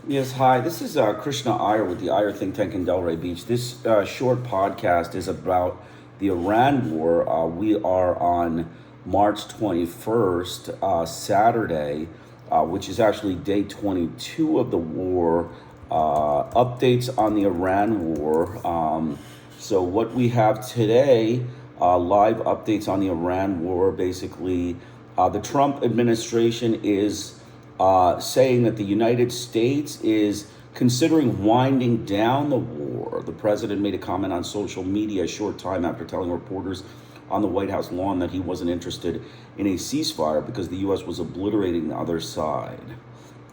Yes, hi. This is Krishna Iyer with the Iyer think tank in Delray Beach. This short podcast is about the Iran war. We are on March 21st, Saturday, which is actually day 22 of the war. Updates on the Iran war. So, what we have today, live updates on the Iran war. Basically, the Trump administration is saying that the United States is considering winding down the war. The president made a comment on social media a short time after telling reporters on the White House lawn that he wasn't interested in a ceasefire because the U.S. was obliterating the other side.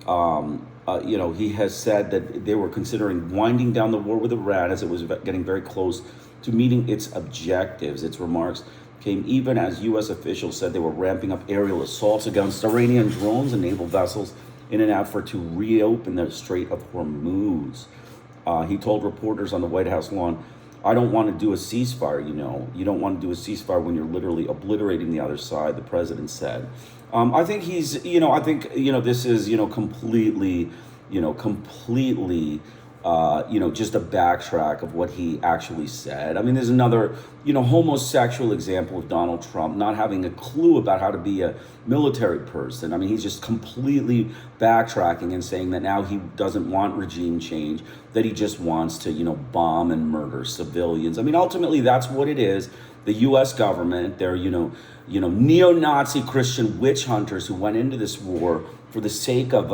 He has said that they were considering winding down the war with Iran as it was getting very close to meeting its objectives. Its remarks came even as U.S. officials said they were ramping up aerial assaults against Iranian drones and naval vessels in an effort to reopen the Strait of Hormuz. He told reporters on the White House lawn, I don't want to do a ceasefire, you know. You don't want to do a ceasefire when you're literally obliterating the other side, the president said. I think this is, completely, just a backtrack of what he actually said. I mean, there's another, homosexual example of Donald Trump not having a clue about how to be a military person. I mean, he's just completely backtracking and saying that now he doesn't want regime change, that he just wants to, bomb and murder civilians. I mean, ultimately, that's what it is. The U.S. government, they're, neo-Nazi Christian witch hunters who went into this war for the sake of,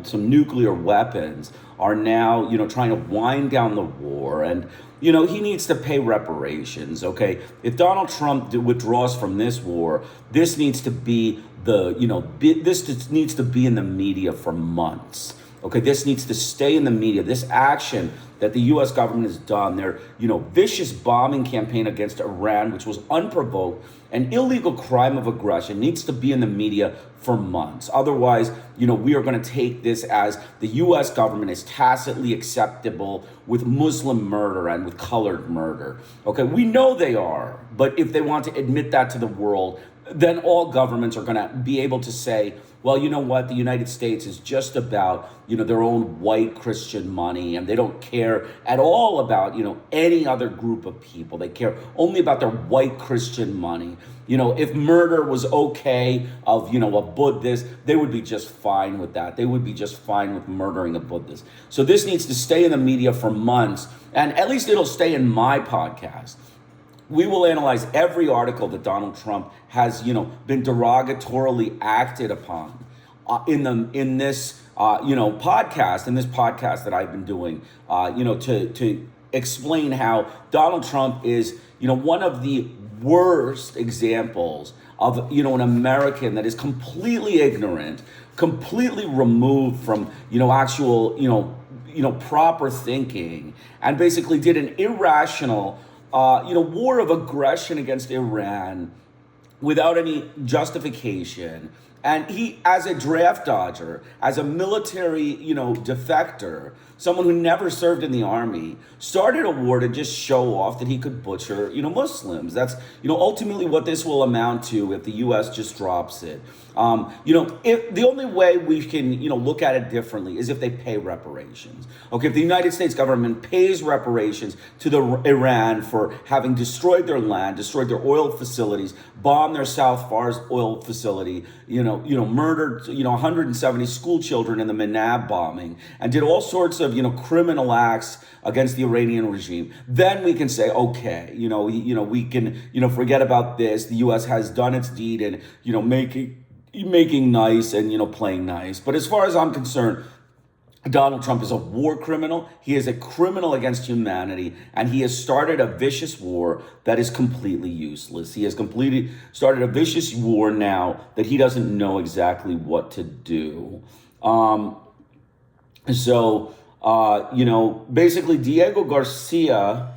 some nuclear weapons, are now, trying to wind down the war. And, he needs to pay reparations, okay? If Donald Trump withdraws from this war, this needs to be this needs to be in the media for months. Okay, this needs to stay in the media. This action that the U.S. government has done, their vicious bombing campaign against Iran, which was unprovoked, an illegal crime of aggression, needs to be in the media for months. Otherwise, we are going to take this as the U.S. government is tacitly acceptable with Muslim murder and with colored murder. Okay, we know they are, but if they want to admit that to the world, then all governments are going to be able to say, well, you know what, the United States is just about, their own white Christian money, and they don't care at all about, any other group of people. They care only about their white Christian money. If murder was okay of, a Buddhist, they would be just fine with that. They would be just fine with murdering a Buddhist. So this needs to stay in the media for months, and at least it'll stay in my podcast. We will analyze every article that Donald Trump has, been derogatorily acted upon in this podcast that I've been doing, to explain how Donald Trump is, one of the worst examples of, an American that is completely ignorant, completely removed from, actual, proper thinking, and basically did an irrational war of aggression against Iran without any justification. And he, as a draft dodger, as a military, defector, someone who never served in the army, started a war to just show off that he could butcher, Muslims. That's, ultimately what this will amount to if the U.S. just drops it. If the only way we can, look at it differently is if they pay reparations. Okay, if the United States government pays reparations to the Iran for having destroyed their land, destroyed their oil facilities, bombed their South Fars oil facility, murdered, 170 school children in the Manab bombing, and did all sorts of, criminal acts against the Iranian regime, then we can say, okay, we can, forget about this. The U.S. has done its deed and, making nice and, playing nice. But as far as I'm concerned, Donald Trump is a war criminal. He is a criminal against humanity, and he has started a vicious war that is completely useless. He has completely started a vicious war now that he doesn't know exactly what to do. Basically Diego Garcia,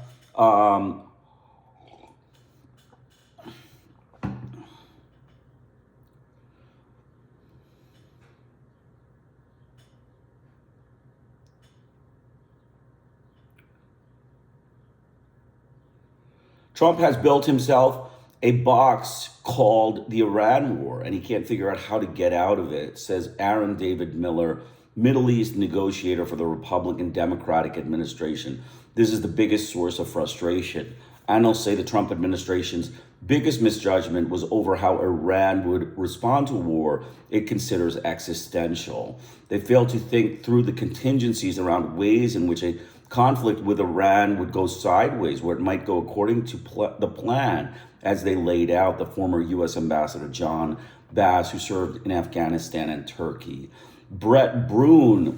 Trump has built himself a box called the Iran war, and he can't figure out how to get out of it, says Aaron David Miller Middle East negotiator for the Republican Democratic administration. This is the biggest source of frustration. Analysts say the Trump administration's biggest misjudgment was over how Iran would respond to war it considers existential. They failed to think through the contingencies around ways in which a conflict with Iran would go sideways, where it might go according to the plan as they laid out. The former U.S. Ambassador John Bass, who served in Afghanistan and Turkey. Brett Brune,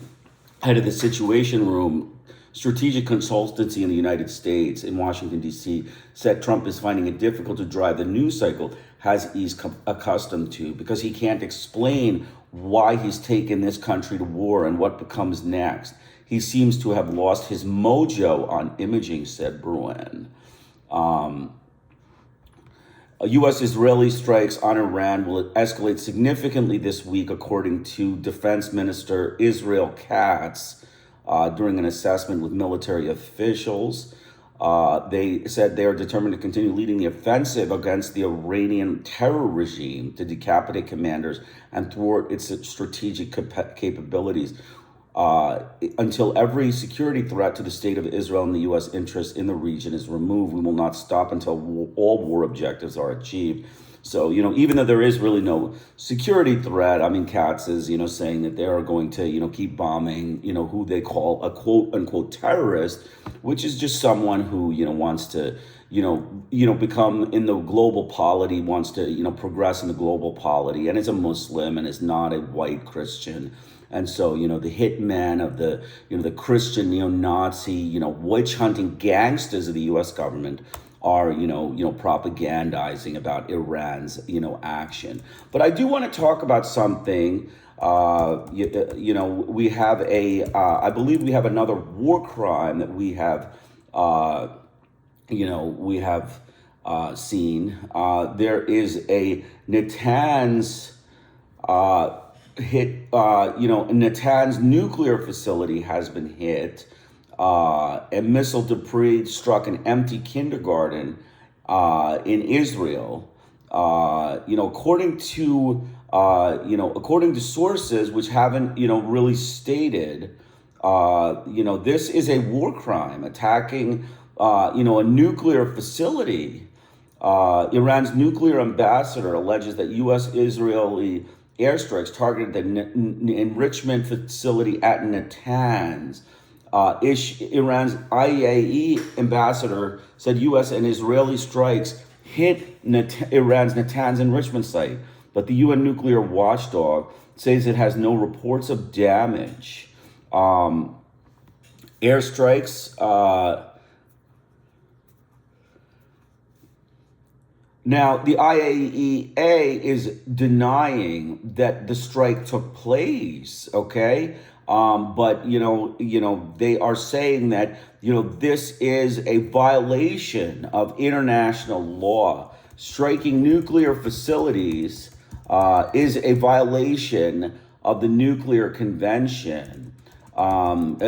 head of the Situation Room, strategic consultancy in the United States in Washington, D.C., said Trump is finding it difficult to drive the news cycle he's accustomed to because he can't explain why he's taken this country to war and what becomes next. He seems to have lost his mojo on imaging, said Bruin. U.S.-Israeli strikes on Iran will escalate significantly this week, according to Defense Minister Israel Katz. During an assessment with military officials, they said they are determined to continue leading the offensive against the Iranian terror regime to decapitate commanders and thwart its strategic capabilities until every security threat to the state of Israel and the U.S. interests in the region is removed. We will not stop until all war objectives are achieved. So, even though there is really no security threat, I mean, Katz is, saying that they are going to, keep bombing, who they call a quote unquote terrorist, which is just someone who, wants to, become in the global polity, wants to, progress in the global polity, and is a Muslim and is not a white Christian. And so, the hitman of the, the Christian neo-Nazi, witch hunting gangsters of the U.S. government are, propagandizing about Iran's, action. But I do want to talk about something. We have I believe we have another war crime that we have, seen. There is a Natanz hit. Natanz nuclear facility has been hit. A missile debris struck an empty kindergarten in Israel. According to sources which haven't really stated, this is a war crime attacking a nuclear facility. Iran's nuclear ambassador alleges that U.S.-Israeli airstrikes targeted the enrichment facility at Natanz. Iran's IAEA ambassador said U.S. and Israeli strikes hit Iran's Natanz enrichment site, but the UN nuclear watchdog says it has no reports of damage. Airstrikes. Now, the IAEA is denying that the strike took place, okay? But they are saying that, this is a violation of international law. Striking nuclear facilities is a violation of the nuclear convention, of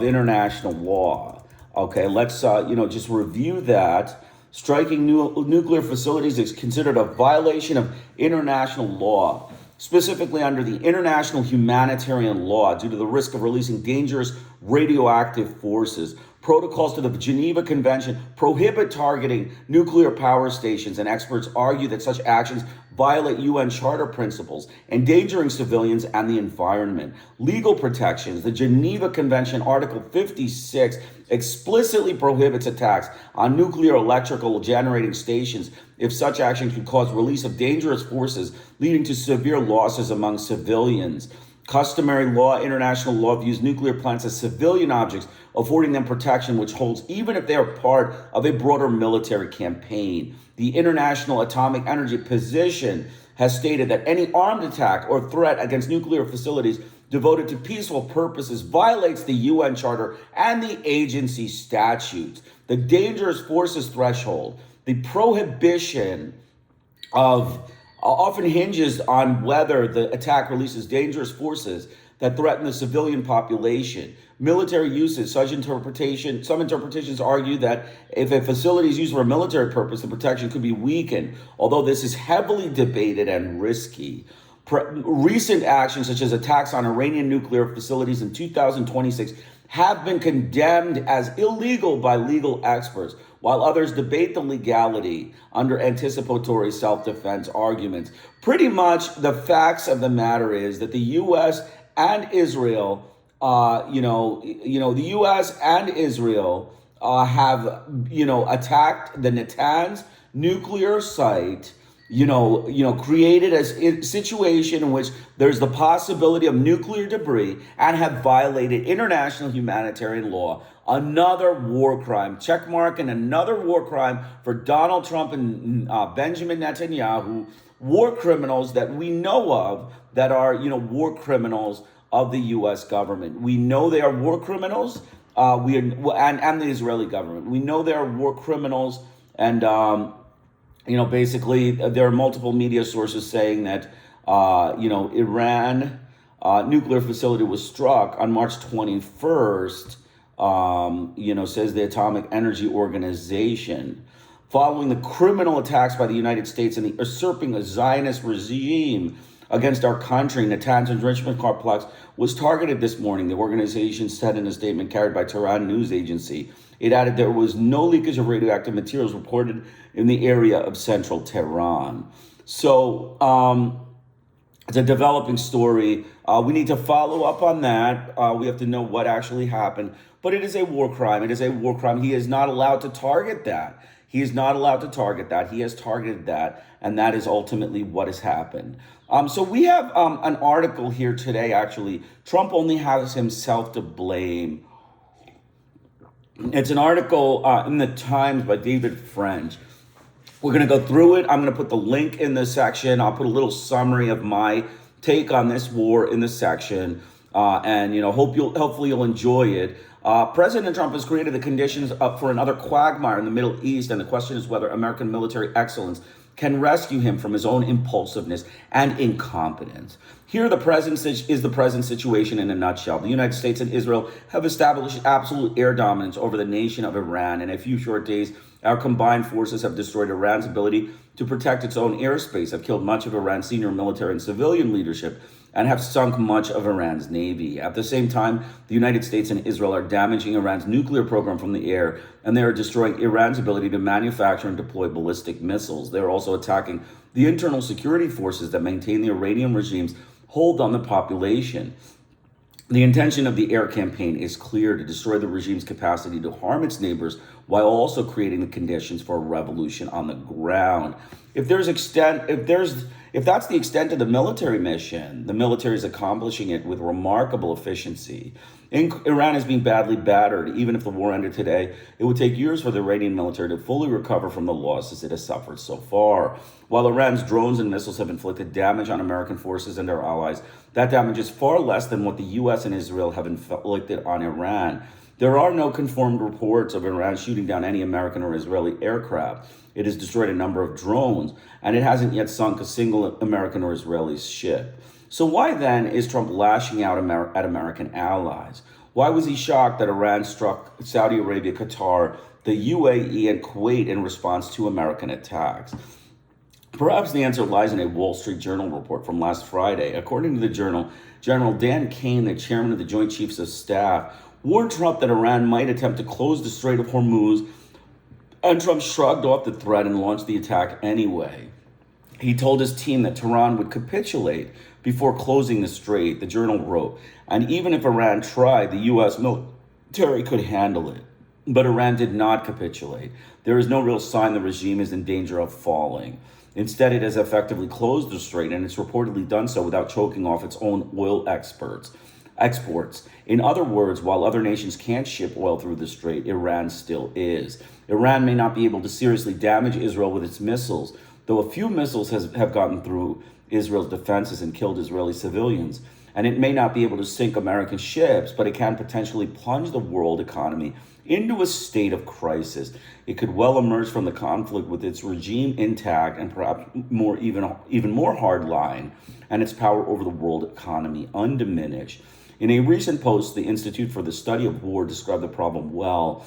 international law. Okay, let's, just review that. Striking nuclear facilities is considered a violation of international law, specifically under the international humanitarian law, due to the risk of releasing dangerous radioactive forces. Protocols to the Geneva Convention prohibit targeting nuclear power stations, and experts argue that such actions violate UN Charter principles, endangering civilians and the environment. Legal protections. The Geneva Convention, Article 56, explicitly prohibits attacks on nuclear electrical generating stations if such action could cause release of dangerous forces leading to severe losses among civilians. Customary law, international law, views nuclear plants as civilian objects, affording them protection which holds even if they are part of a broader military campaign. The International Atomic Energy Position has stated that any armed attack or threat against nuclear facilities devoted to peaceful purposes violates the UN Charter and the agency statutes. The dangerous forces threshold, the prohibition of often hinges on whether the attack releases dangerous forces that threaten the civilian population. Military usage, some interpretations argue that if a facility is used for a military purpose, the protection could be weakened, although this is heavily debated and risky. Recent actions, such as attacks on Iranian nuclear facilities in 2026, have been condemned as illegal by legal experts, while others debate the legality under anticipatory self-defense arguments. Pretty much the facts of the matter is that the U.S. and Israel, the U.S. and Israel have, attacked the Natanz nuclear site, created a situation in which there's the possibility of nuclear debris and have violated international humanitarian law. Another war crime, check mark, and another war crime for Donald Trump and Benjamin Netanyahu, war criminals that we know of that are, war criminals of the U.S. government. We know they are war criminals, and the Israeli government. We know they are war criminals, and basically, there are multiple media sources saying that, Iran nuclear facility was struck on March 21st, says the Atomic Energy Organization, following the criminal attacks by the United States and the usurping a Zionist regime against our country. Natanz enrichment complex was targeted this morning, the organization said in a statement carried by Tehran news agency. It added there was no leakage of radioactive materials reported in the area of central Tehran. So it's a developing story. We need to follow up on that. We have to know what actually happened. But it is a war crime. It is a war crime. He is not allowed to target that. He is not allowed to target that. He has targeted that. And that is ultimately what has happened. So we have an article here today, actually. Trump only has himself to blame. It's an article in the Times by David French. We're going to go through it. I'm going to put the link in the section. I'll put a little summary of my take on this war in the section. Hopefully you'll enjoy it. President Trump has created the conditions up for another quagmire in the Middle East, and the question is whether American military excellence can rescue him from his own impulsiveness and incompetence. Here, the present situation in a nutshell. The United States and Israel have established absolute air dominance over the nation of Iran. In a few short days, our combined forces have destroyed Iran's ability to protect its own airspace, have killed much of Iran's senior military and civilian leadership, and have sunk much of Iran's navy. At the same time, the United States and Israel are damaging Iran's nuclear program from the air, and they are destroying Iran's ability to manufacture and deploy ballistic missiles. They are also attacking the internal security forces that maintain the Iranian regime's hold on the population. The intention of the air campaign is clear: to destroy the regime's capacity to harm its neighbors while also creating the conditions for a revolution on the ground. If that's the extent of the military mission, the military is accomplishing it with remarkable efficiency. Iran is being badly battered. Even if the war ended today, it would take years for the Iranian military to fully recover from the losses it has suffered so far. While Iran's drones and missiles have inflicted damage on American forces and their allies, that damage is far less than what the U.S. and Israel have inflicted on Iran. There are no confirmed reports of Iran shooting down any American or Israeli aircraft. It has destroyed a number of drones, and it hasn't yet sunk a single American or Israeli ship. So why then is Trump lashing out at American allies? Why was he shocked that Iran struck Saudi Arabia, Qatar, the UAE, and Kuwait in response to American attacks? Perhaps the answer lies in a Wall Street Journal report from last Friday. According to the journal, General Dan Kane, the chairman of the Joint Chiefs of Staff, warned Trump that Iran might attempt to close the Strait of Hormuz, and Trump shrugged off the threat and launched the attack anyway. He told his team that Tehran would capitulate before closing the strait, the journal wrote. And even if Iran tried, the U.S. military could handle it. But Iran did not capitulate. There is no real sign the regime is in danger of falling. Instead, it has effectively closed the strait, and it's reportedly done so without choking off its own oil exports. In other words, while other nations can't ship oil through the strait, Iran still is. Iran may not be able to seriously damage Israel with its missiles, though a few missiles have gotten through Israel's defenses and killed Israeli civilians. And it may not be able to sink American ships, but it can potentially plunge the world economy into a state of crisis. It could well emerge from the conflict with its regime intact and perhaps even more hardline, and its power over the world economy undiminished. In a recent post, the Institute for the Study of War described the problem well.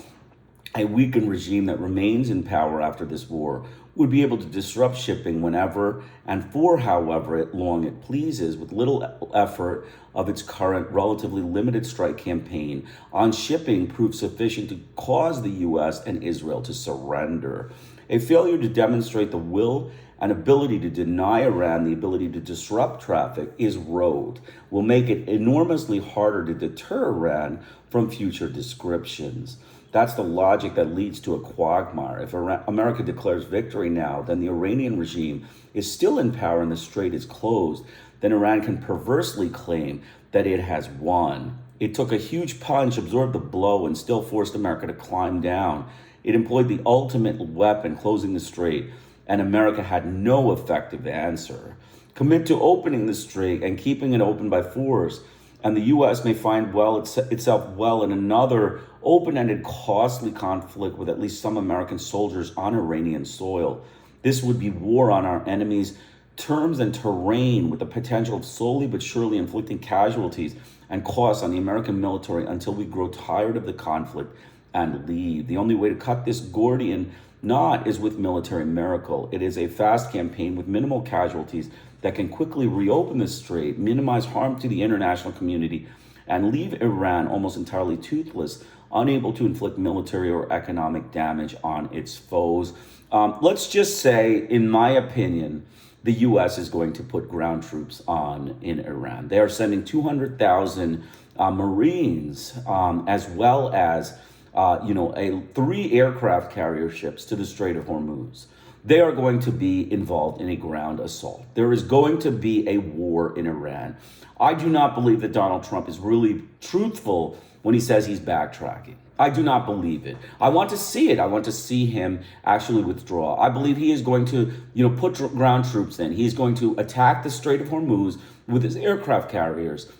a weakened regime that remains in power after this war would be able to disrupt shipping whenever and for however long it pleases, with little effort of its current relatively limited strike campaign on shipping proved sufficient to cause the US and Israel to surrender. A failure to demonstrate the will and ability to deny Iran the ability to disrupt traffic is road, will make it enormously harder to deter Iran from future descriptions. That's the logic that leads to a quagmire. If America declares victory now, then the Iranian regime is still in power and the strait is closed, then Iran can perversely claim that it has won. It took a huge punch, absorbed the blow, and still forced America to climb down. It employed the ultimate weapon, closing the strait, and America had no effective answer. Commit to opening the strait and keeping it open by force, and the U.S. may find itself well in another open-ended, costly conflict with at least some American soldiers on Iranian soil. This would be war on our enemies' terms and terrain, with the potential of slowly but surely inflicting casualties and costs on the American military until we grow tired of the conflict and leave. The only way to cut this Gordian knot is with military miracle. It is a fast campaign with minimal casualties that can quickly reopen the strait, minimize harm to the international community, and leave Iran almost entirely toothless, unable to inflict military or economic damage on its foes. Let's just say, in my opinion, the U.S. is going to put ground troops on in Iran. They are sending 200,000 Marines, as well as 3 aircraft carrier ships to the Strait of Hormuz. They are going to be involved in a ground assault. There is going to be a war in Iran. I do not believe that Donald Trump is really truthful when he says he's backtracking. I do not believe it. I want to see it. I want to see him actually withdraw. I believe he is going to, put ground troops in. He's going to attack the Strait of Hormuz with his aircraft carriers.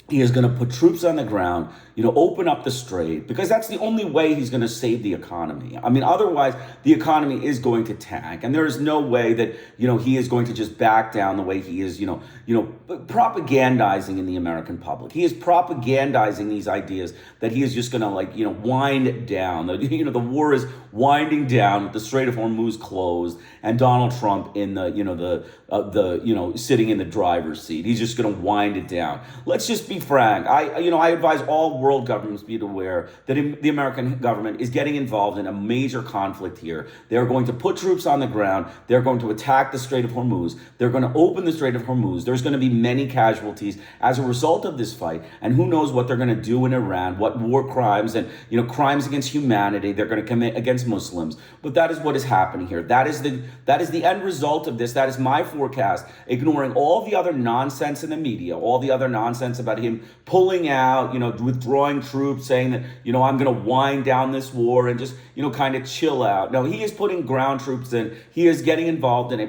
He is going to put troops on the ground, open up the strait, because that's the only way he's going to save the economy. I mean, otherwise, the economy is going to tank. And there is no way that, he is going to just back down the way he is, propagandizing in the American public. He is propagandizing these ideas that he is just going to, wind down. The war is winding down with the Strait of Hormuz closed and Donald Trump in the sitting in the driver's seat. He's just going to wind it down. Let's just be frank. I advise all world governments be aware that the American government is getting involved in a major conflict here. They're going to put troops on the ground. They're going to attack the Strait of Hormuz. They're going to open the Strait of Hormuz. There's going to be many casualties as a result of this fight. And who knows what they're going to do in Iran, what war crimes and crimes against humanity they're going to commit against Muslims. But that is what is happening here. That is the end result of this. That is my forecast, ignoring all the other nonsense in the media, all the other nonsense about him pulling out, withdrawing troops, saying that, I'm going to wind down this war and just, kind of chill out. No, he is putting ground troops in. He is getting involved in a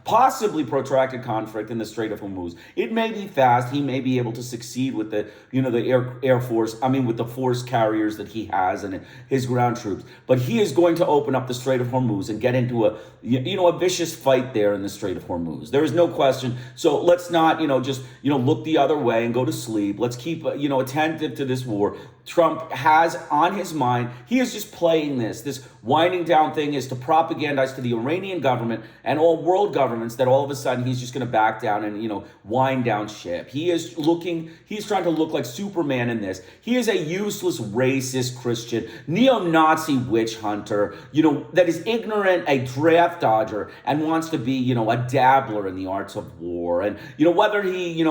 possibly protracted conflict in the Strait of Hormuz. It may be fast. He may be able to succeed with the, the Air Force, with the force carriers that he has and his ground troops. But he is going to open up the Strait of Hormuz and get into a vicious fight there in the Strait of Hormuz. There is no question. So let's not, just, look the other way and go to sleep. Let's keep, attentive to this war. Trump has on his mind, he is just playing this winding down thing is to propagandize to the Iranian government and all world governments that all of a sudden he's just going to back down and, wind down ship. He's trying to look like Superman in this. He is a useless, racist Christian, neo-Nazi witch hunter, that is ignorant, a draft dodger, and wants to be, a dabbler in the arts of war. And, whether he,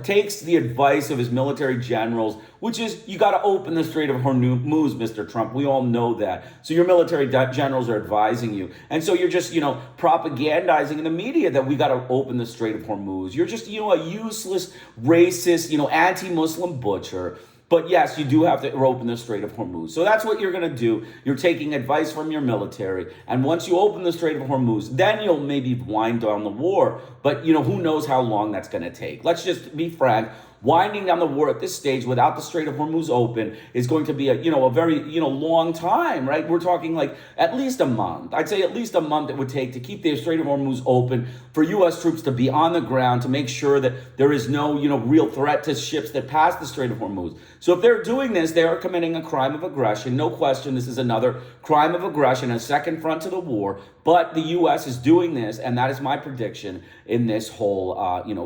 takes the advice of his military generals, which is, you got to open the Strait of Hormuz, Mr. Trump. We all know that. So your military generals are advising you. And so you're just, propagandizing in the media that we got to open the Strait of Hormuz. You're just, a useless, racist, anti-Muslim butcher. But yes, you do have to open the Strait of Hormuz. So that's what you're going to do. You're taking advice from your military. And once you open the Strait of Hormuz, then you'll maybe wind down the war. But, who knows how long that's going to take. Let's just be frank. Winding down the war at this stage without the Strait of Hormuz open is going to be a very long time, right? We're talking like at least a month. I'd say at least a month it would take to keep the Strait of Hormuz open for U.S. troops to be on the ground to make sure that there is no real threat to ships that pass the Strait of Hormuz. So if they're doing this, they are committing a crime of aggression. No question, this is another crime of aggression, a second front to the war. But the U.S. is doing this, and that is my prediction in this whole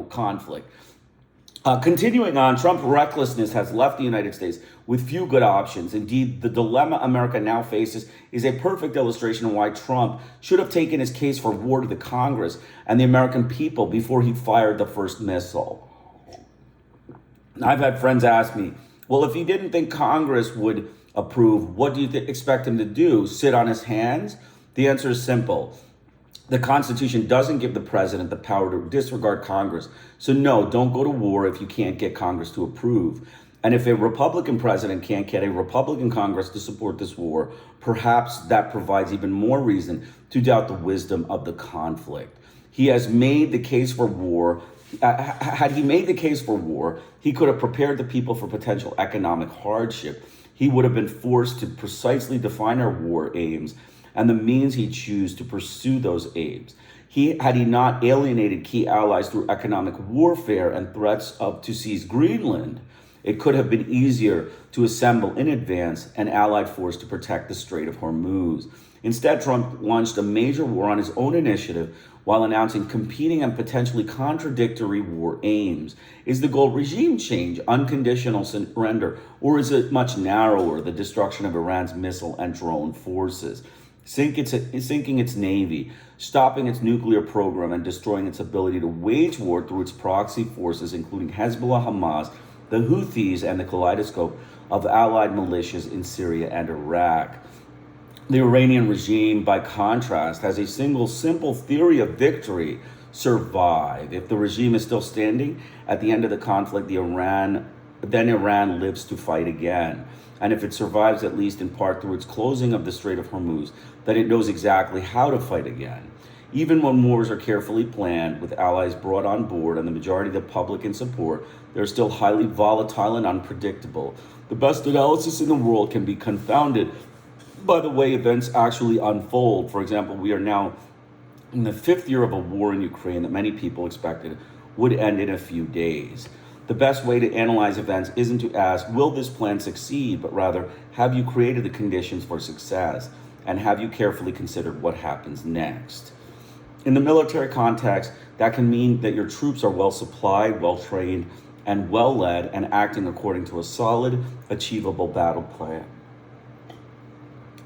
conflict. Continuing on, Trump's recklessness has left the United States with few good options. Indeed, the dilemma America now faces is a perfect illustration of why Trump should have taken his case for war to the Congress and the American people before he fired the first missile. I've had friends ask me, well, if he didn't think Congress would approve, what do you expect him to do? Sit on his hands? The answer is simple. The Constitution doesn't give the president the power to disregard Congress. So no, don't go to war if you can't get Congress to approve. And if a Republican president can't get a Republican Congress to support this war, perhaps that provides even more reason to doubt the wisdom of the conflict. He has made the case for war. Had he made the case for war, he could have prepared the people for potential economic hardship. He would have been forced to precisely define our war aims and the means he'd choose to pursue those aims. Had he not alienated key allies through economic warfare and threats to seize Greenland, it could have been easier to assemble in advance an allied force to protect the Strait of Hormuz. Instead, Trump launched a major war on his own initiative while announcing competing and potentially contradictory war aims. Is the goal regime change, unconditional surrender, or is it much narrower, the destruction of Iran's missile and drone forces? Sinking its navy, stopping its nuclear program, and destroying its ability to wage war through its proxy forces, including Hezbollah, Hamas, the Houthis, and the kaleidoscope of allied militias in Syria and Iraq. The Iranian regime, by contrast, has a single simple theory of victory: survive. If the regime is still standing at the end of the conflict, then Iran lives to fight again. And if it survives, at least in part through its closing of the Strait of Hormuz, then it knows exactly how to fight again. Even when wars are carefully planned, with allies brought on board and the majority of the public in support, they're still highly volatile and unpredictable. The best analysis in the world can be confounded by the way events actually unfold. For example, we are now in the 5th year of a war in Ukraine that many people expected would end in a few days. The best way to analyze events isn't to ask, will this plan succeed, but rather, have you created the conditions for success? And have you carefully considered what happens next? In the military context, that can mean that your troops are well supplied, well trained, and well led, and acting according to a solid, achievable battle plan.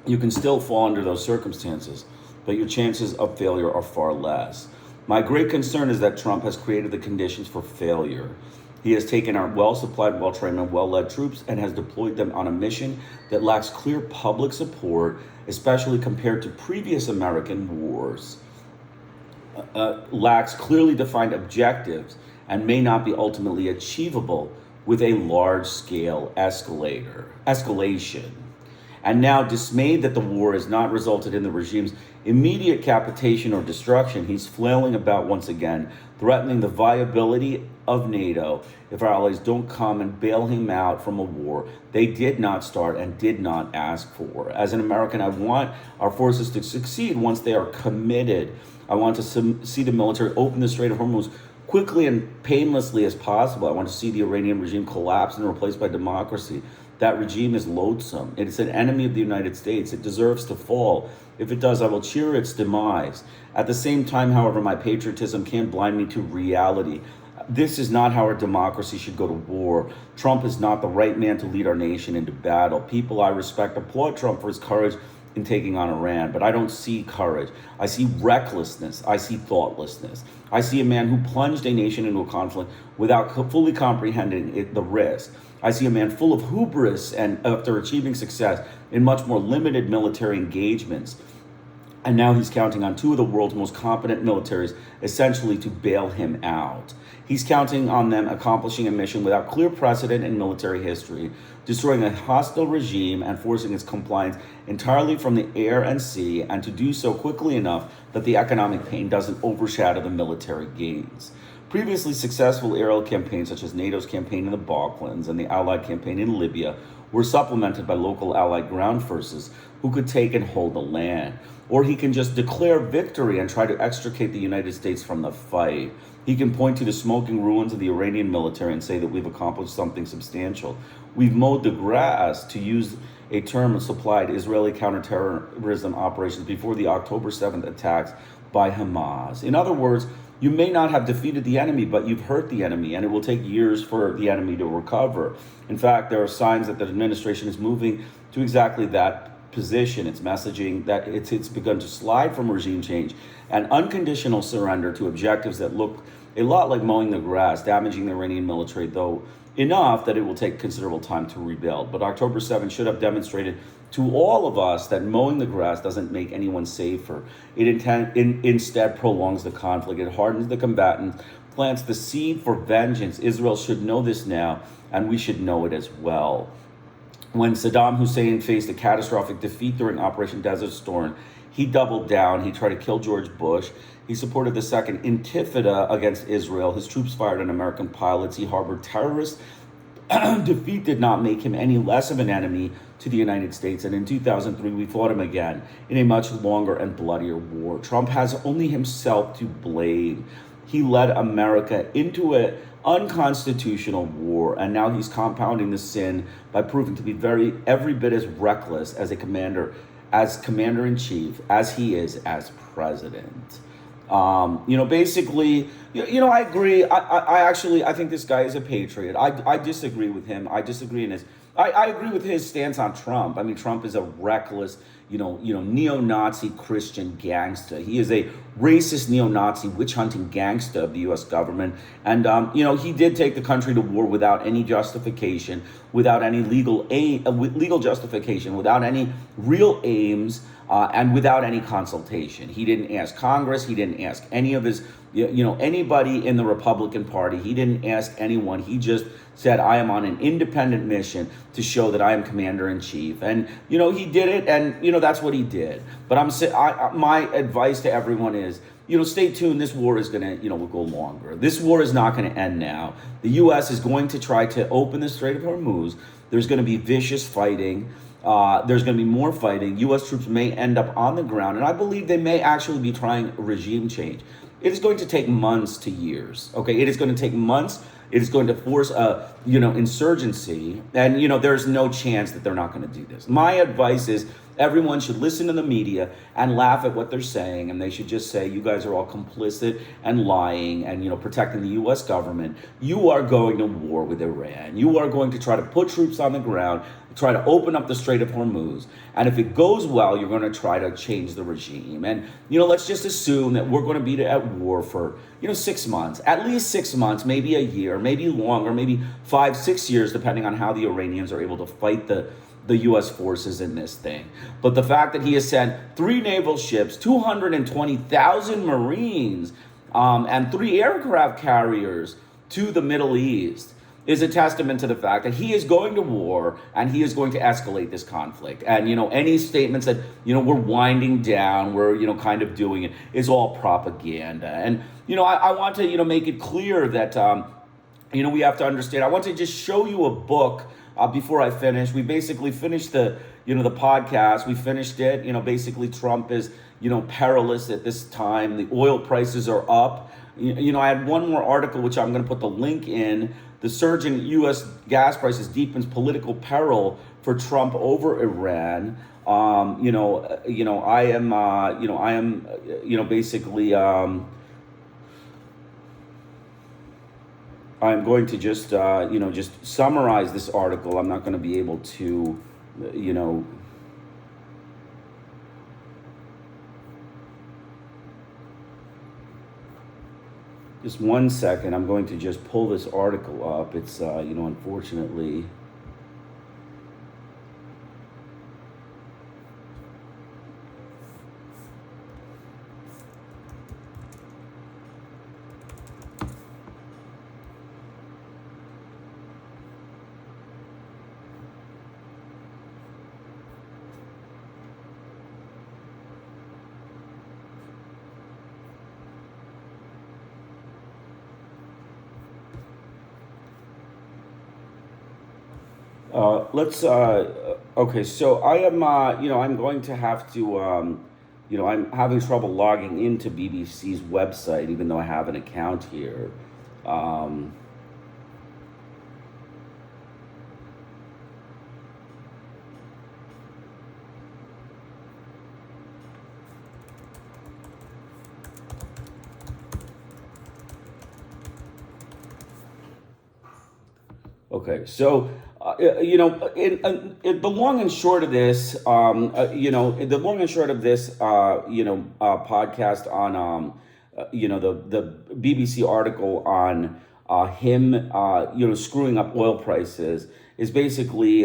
You can still fall under those circumstances, but your chances of failure are far less. My great concern is that Trump has created the conditions for failure. He has taken our well-supplied, well-trained, and well-led troops and has deployed them on a mission that lacks clear public support, especially compared to previous American wars, lacks clearly defined objectives, and may not be ultimately achievable with a large-scale escalation. And now, dismayed that the war has not resulted in the regime's immediate capitation or destruction, he's flailing about once again, threatening the viability of NATO if our allies don't come and bail him out from a war they did not start and did not ask for. As an American, I want our forces to succeed once they are committed. I want to see the military open the Strait of Hormuz quickly and painlessly as possible. I want to see the Iranian regime collapse and replaced by democracy. That regime is loathsome. It is an enemy of the United States. It deserves to fall. If it does, I will cheer its demise. At the same time, however, my patriotism can't blind me to reality. This is not how our democracy should go to war. Trump is not the right man to lead our nation into battle. People I respect applaud Trump for his courage in taking on Iran, but I don't see courage. I see recklessness. I see thoughtlessness. I see a man who plunged a nation into a conflict without fully comprehending the risk. I see a man full of hubris and after achieving success in much more limited military engagements. And now he's counting on two of the world's most competent militaries essentially to bail him out. He's counting on them accomplishing a mission without clear precedent in military history, destroying a hostile regime and forcing its compliance entirely from the air and sea, and to do so quickly enough that the economic pain doesn't overshadow the military gains. Previously successful aerial campaigns, such as NATO's campaign in the Balkans and the Allied campaign in Libya, were supplemented by local Allied ground forces who could take and hold the land. Or he can just declare victory and try to extricate the United States from the fight. He can point to the smoking ruins of the Iranian military and say that we've accomplished something substantial. We've mowed the grass, to use a term supplied Israeli counterterrorism operations before the October 7th attacks by Hamas. In other words, you may not have defeated the enemy, but you've hurt the enemy, and it will take years for the enemy to recover. In fact, there are signs that the administration is moving to exactly that position. It's messaging that it's begun to slide from regime change and unconditional surrender to objectives that look a lot like mowing the grass, damaging the Iranian military, though enough that it will take considerable time to rebuild. But October 7th should have demonstrated to all of us that mowing the grass doesn't make anyone safer. It instead prolongs the conflict. It hardens the combatants, plants the seed for vengeance. Israel should know this now, and we should know it as well. When Saddam Hussein faced a catastrophic defeat during Operation Desert Storm, he doubled down. He tried to kill George Bush. He supported the second intifada against Israel. His troops fired on American pilots. He harbored terrorists. Defeat did not make him any less of an enemy to the United States. And in 2003, we fought him again in a much longer and bloodier war. Trump has only himself to blame. He led America into an unconstitutional war, and now he's compounding the sin by proving to be every bit as reckless as commander-in-chief as he is as president. Basically, I agree. I think this guy is a patriot. I disagree with him. I agree with his stance on Trump. I mean, Trump is a reckless, neo-Nazi Christian gangster. He is a racist neo-Nazi witch-hunting gangster of the U.S. government. And, he did take the country to war without any justification, without any legal justification, without any real aims, and without any consultation. He didn't ask Congress. He didn't ask any of his, anybody in the Republican Party. He didn't ask anyone. He just said, I am on an independent mission to show that I am commander-in-chief. And, he did it, and, that's what he did. But my advice to everyone is, stay tuned. This war is going to, will go longer. This war is not going to end now. The U.S. is going to try to open the Strait of Hormuz. There's going to be vicious fighting. There's going to be more fighting. U.S. troops may end up on the ground, and I believe they may actually be trying regime change. It is going to take months to years. Okay, it is going to take months. It is going to force a insurgency, and there's no chance that they're not going to do this. My advice is everyone should listen to the media and laugh at what they're saying, and they should just say, you guys are all complicit and lying and protecting the U.S. government. You are going to war with Iran. You are going to try to put troops on the ground, try to open up the Strait of Hormuz, and if it goes well, you're going to try to change the regime. And let's just assume that we're going to be at war for 6 months, at least 6 months, maybe a year, maybe longer, maybe 5-6 years, depending on how the Iranians are able to fight the U.S. forces in this thing. But the fact that he has sent 3 naval ships, 220,000 Marines, and 3 aircraft carriers to the Middle East is a testament to the fact that he is going to war and he is going to escalate this conflict. And, any statements that, we're winding down, we're, kind of doing it, is all propaganda. And, I want to, make it clear that, we have to understand. I want to just show you a book before I finish. We basically finished the podcast. We finished it. Basically Trump is, perilous at this time. The oil prices are up. I had one more article, which I'm going to put the link in. The surge in U.S. gas prices deepens political peril for Trump over Iran. Basically, I'm going to just summarize this article. I'm not going to be able to, just 1 second. I'm going to just pull this article up. It's, unfortunately, Let's. Okay, so I am. I'm going to have to. I'm having trouble logging into BBC's website, even though I have an account here. Um, Okay, so in the long and short of this, the long and short of this, podcast on, the BBC article on him, screwing up oil prices is basically,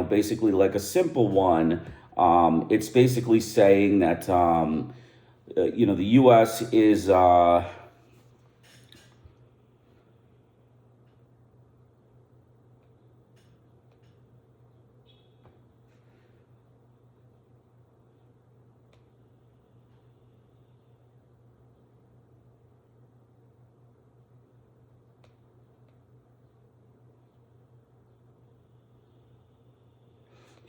basically like a simple one. It's basically saying that, the U.S. is.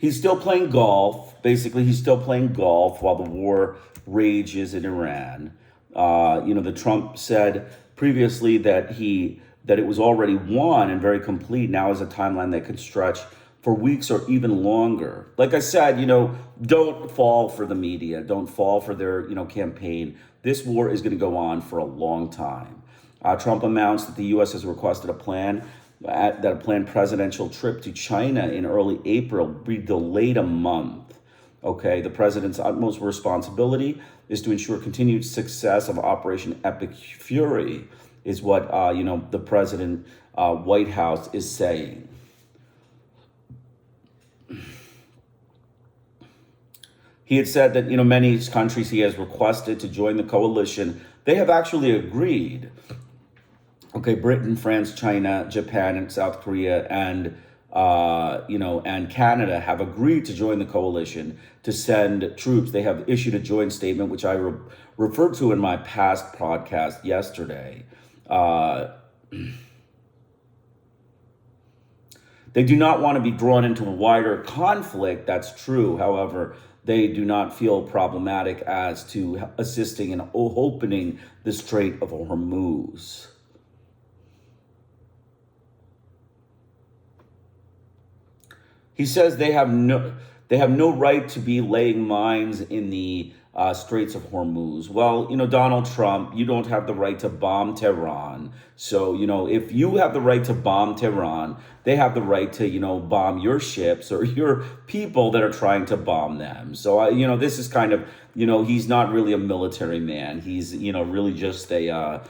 He's still playing golf. Basically, he's still playing golf while the war rages in Iran. The Trump said previously that it was already won and very complete. Now is a timeline that could stretch for weeks or even longer. Like I said, don't fall for the media. Don't fall for their campaign. This war is going to go on for a long time. Trump announced that the U.S. has requested that a planned presidential trip to China in early April be delayed a month. Okay, the president's utmost responsibility is to ensure continued success of Operation Epic Fury, is what the president White House is saying. He had said that many countries he has requested to join the coalition, they have actually agreed. Okay, Britain, France, China, Japan, and South Korea, and and Canada have agreed to join the coalition to send troops. They have issued a joint statement, which I referred to in my past podcast yesterday. They do not want to be drawn into a wider conflict. That's true. However, they do not feel problematic as to assisting in opening the Strait of Hormuz. He says they have no right to be laying mines in the Straits of Hormuz. Well, Donald Trump, you don't have the right to bomb Tehran. So, if you have the right to bomb Tehran, they have the right to, bomb your ships or your people that are trying to bomb them. So, this is kind of, he's not really a military man. He's, really just a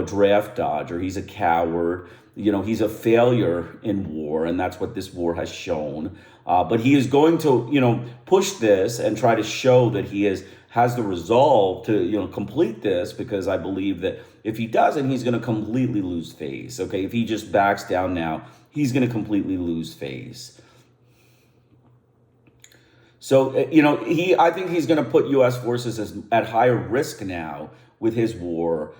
draft dodger. He's a coward. He's a failure in war, and that's what this war has shown. But he is going to, push this and try to show that he has the resolve to, complete this, because I believe that if he doesn't, he's going to completely lose face. Okay, if he just backs down now, he's going to completely lose face. So, I think he's going to put U.S. forces at higher risk now with his war.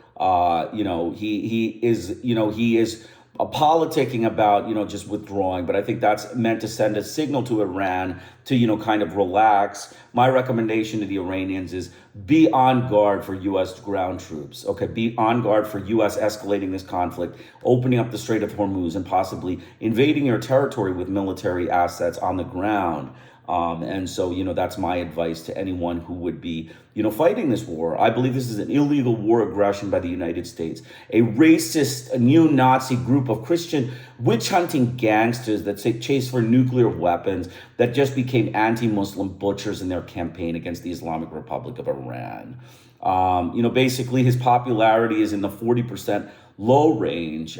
He is politicking about, just withdrawing, but I think that's meant to send a signal to Iran to, kind of relax. My recommendation to the Iranians is be on guard for U.S. ground troops. Okay, be on guard for U.S. escalating this conflict, opening up the Strait of Hormuz, and possibly invading your territory with military assets on the ground. And so, that's my advice to anyone who would be, fighting this war. I believe this is an illegal war aggression by the United States, a racist, a neo-Nazi group of Christian witch-hunting gangsters that chase for nuclear weapons that just became anti-Muslim butchers in their campaign against the Islamic Republic of Iran. Basically his popularity is in the 40% low range.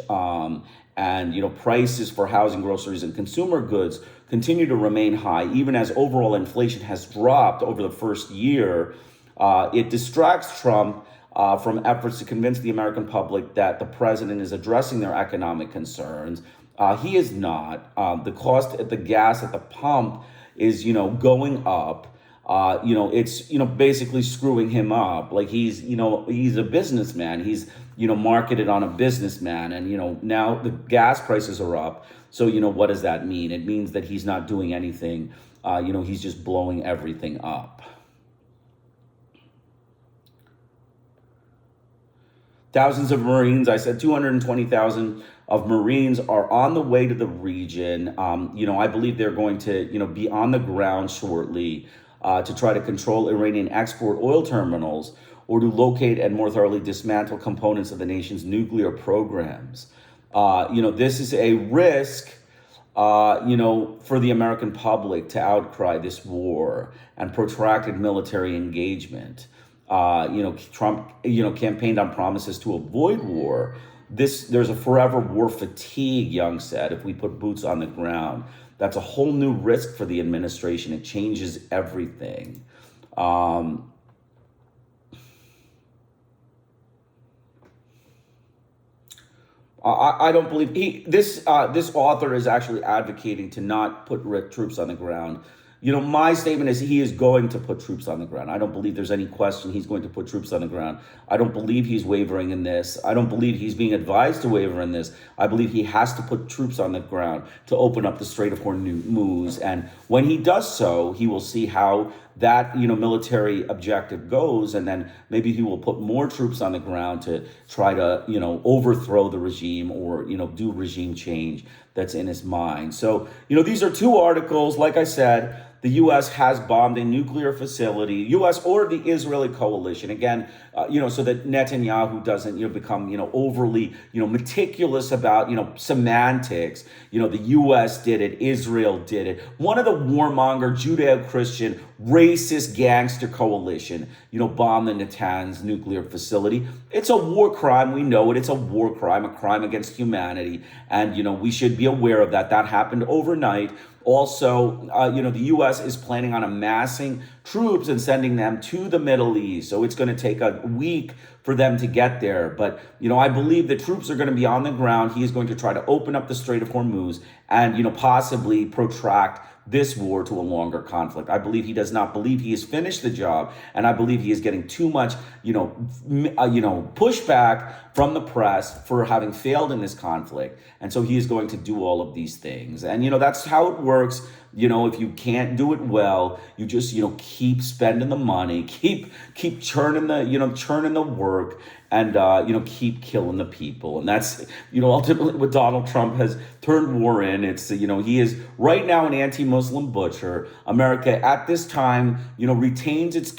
And prices for housing, groceries, and consumer goods continue to remain high, even as overall inflation has dropped over the first year. It distracts Trump from efforts to convince the American public that the president is addressing their economic concerns. He is not. The cost at the gas at the pump is, going up. it's, basically screwing him up. Like he's a businessman. He's, marketed on a businessman. And, now the gas prices are up. So, what does that mean? It means that he's not doing anything. He's just blowing everything up. Thousands of Marines, I said 220,000 of Marines are on the way to the region. I believe they're going to, be on the ground shortly to try to control Iranian export oil terminals or to locate and more thoroughly dismantle components of the nation's nuclear programs. This is a risk, for the American public to outcry this war and protracted military engagement. Trump, campaigned on promises to avoid war. There's a forever war fatigue, Young said, if we put boots on the ground. That's a whole new risk for the administration. It changes everything. I don't believe this author is actually advocating to not put troops on the ground. My statement is he is going to put troops on the ground. I don't believe there's any question he's going to put troops on the ground. I don't believe he's wavering in this. I don't believe he's being advised to waver in this. I believe he has to put troops on the ground to open up the Strait of Hormuz. And when he does so, he will see how that, military objective goes. And then maybe he will put more troops on the ground to try to, overthrow the regime or, do regime change that's in his mind. So, these are two articles. Like I said, the U.S. has bombed a nuclear facility, U.S. or the Israeli coalition, again, so that Netanyahu doesn't, become, overly, meticulous about, semantics. The U.S. did it, Israel did it. One of the warmonger Judeo-Christian racist gangster coalition, bombed the Natanz nuclear facility. It's a war crime. We know it. It's a war crime, a crime against humanity. And, we should be aware of that. That happened overnight. Also, the U.S. is planning on amassing troops and sending them to the Middle East. So it's going to take a week for them to get there. But, I believe the troops are going to be on the ground. He is going to try to open up the Strait of Hormuz and, possibly protract this war to a longer conflict. I believe he does not believe he has finished the job. And I believe he is getting too much, pushback from the press for having failed in this conflict. And so he is going to do all of these things. And, that's how it works. If you can't do it well, you just, keep spending the money, keep churning the work and, keep killing the people. And that's, ultimately what Donald Trump has turned war in. It's, he is right now an anti-Muslim butcher. America at this time, retains its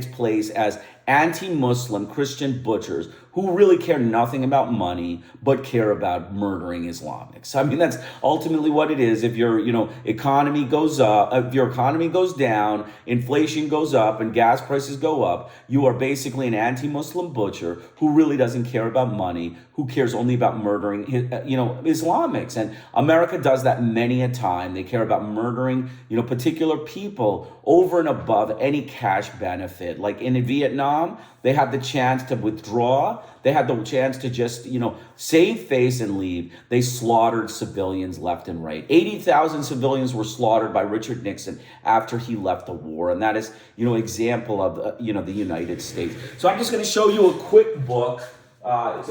place as anti-Muslim Christian butchers who really care nothing about money, but care about murdering Islamics. I mean, that's ultimately what it is. If your, economy goes up, if your economy goes down, inflation goes up, and gas prices go up, you are basically an anti-Muslim butcher who really doesn't care about money, who cares only about murdering, Islamics. And America does that many a time. They care about murdering, particular people over and above any cash benefit. Like in Vietnam, they had the chance to withdraw. They had the chance to just, save face and leave. They slaughtered civilians left and right. 80,000 civilians were slaughtered by Richard Nixon after he left the war. And that is, example of, the United States. So I'm just going to show you a quick book. It's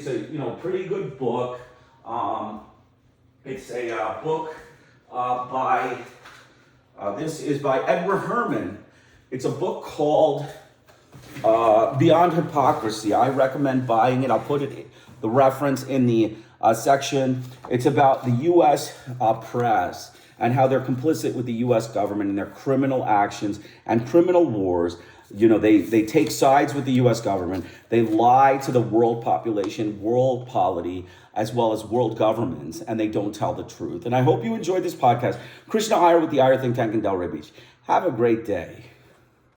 a pretty good book. It's a book by, this is by Edward Herman. It's a book called Beyond Hypocrisy. I recommend buying it. I'll put the reference in the section. It's about the U.S. Press and how they're complicit with the U.S. government in their criminal actions and criminal wars. They take sides with the U.S. government. They lie to the world population, world polity, as well as world governments, and they don't tell the truth. And I hope you enjoyed this podcast. Krishna Iyer with the Iyer Think Tank in Delray Beach. Have a great day.